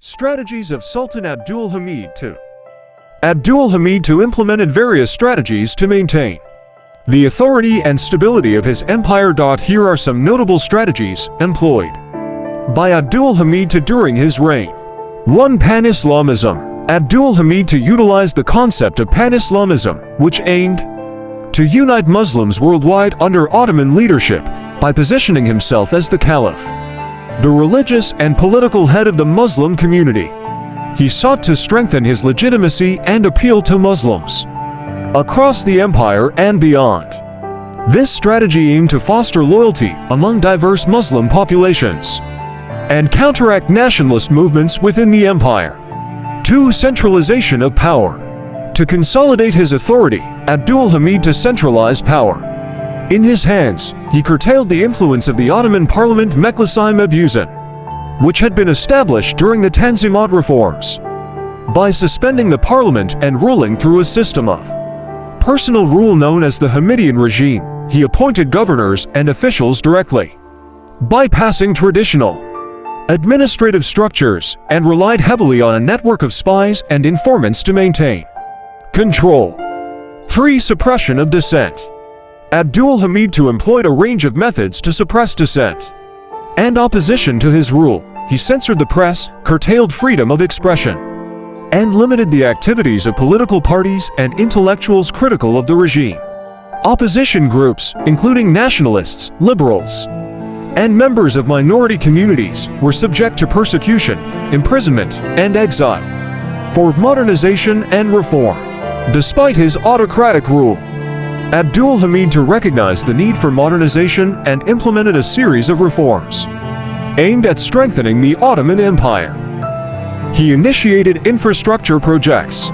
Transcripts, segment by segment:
Strategies of Sultan Abdul Hamid II. Abdul Hamid II implemented various strategies to maintain the authority and stability of his empire. Here are some notable strategies employed by Abdul Hamid II during his reign. 1. Pan-Islamism. Abdul Hamid II utilized the concept of Pan-Islamism, which aimed to unite Muslims worldwide under Ottoman leadership by positioning himself as the Caliph, the religious and political head of the Muslim community. He sought to strengthen his legitimacy and appeal to Muslims across the empire and beyond. This strategy aimed to foster loyalty among diverse Muslim populations and counteract nationalist movements within the empire. 2. Centralization of power. To consolidate his authority, Abdul Hamid II centralized power in his hands. He curtailed the influence of the Ottoman Parliament Meclisi Mebuzin, which had been established during the Tanzimat reforms, by suspending the parliament and ruling through a system of personal rule known as the Hamidian regime. He appointed governors and officials directly, bypassing traditional administrative structures, and relied heavily on a network of spies and informants to maintain control. 3. Suppression of dissent. Abdul Hamid II employed a range of methods to suppress dissent and opposition to his rule. He censored the press, curtailed freedom of expression, and limited the activities of political parties and intellectuals critical of the regime. Opposition groups, including nationalists, liberals, and members of minority communities, were subject to persecution, imprisonment, and exile for modernization and reform. Despite his autocratic rule, Abdul Hamid II recognized the need for modernization and implemented a series of reforms aimed at strengthening the Ottoman Empire. He initiated infrastructure projects,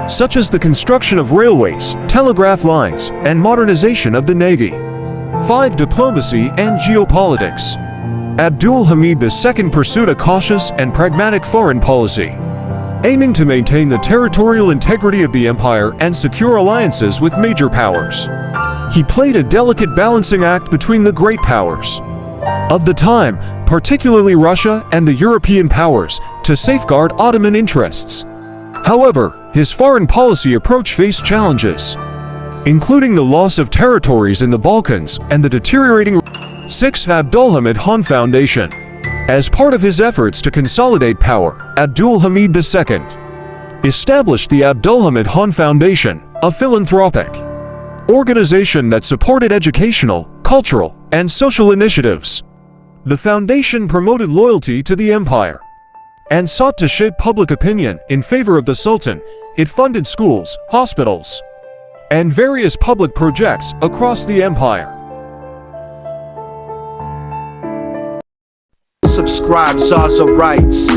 such as the construction of railways, telegraph lines, and modernization of the navy. 5. Diplomacy and geopolitics. Abdul Hamid II pursued a cautious and pragmatic foreign policy, aiming to maintain the territorial integrity of the empire and secure alliances with major powers. He played a delicate balancing act between the great powers of the time, particularly Russia and the European powers, to safeguard Ottoman interests. However, his foreign policy approach faced challenges, including the loss of territories in the Balkans and the deteriorating 6. Abdulhamid Han Foundation. As part of his efforts to consolidate power, Abdul Hamid II established the Abdulhamid Han Foundation, a philanthropic organization that supported educational, cultural, and social initiatives. The foundation promoted loyalty to the empire and sought to shape public opinion in favor of the Sultan. It funded schools, hospitals, and various public projects across the empire. Subscribe, Zaza Rights.